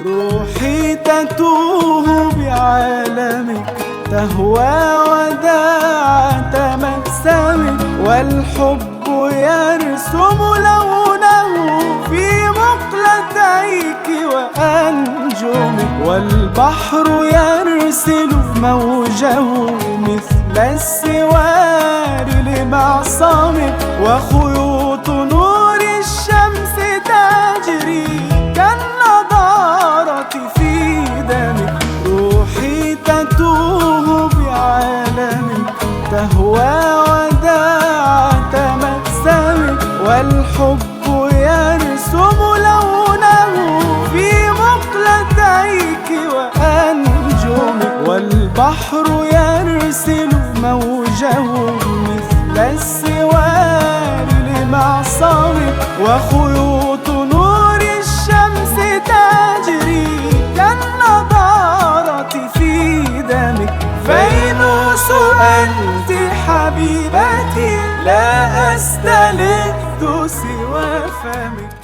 روحي تتوه بعالمك، تهوى وداع تمسمك، والحب يرسم لونه في مقلتيك وأنجمك، والبحر يرسل موجه مثل السوار لمعصمك، وخيوط نور الشمس تجري كالنضارة في دمك. روحي تتوه بعالمك، تهوى وداع تمسمك، والحب يرسم لونه في مقلتيك وأنجمك، والبحر يرسل موجه مثل السوار لمعصمك، وخيوط نور الشمس تجري كالنضارة في دمك. فينوس أنت حبيبتي، لا أستلذ سوى فمك.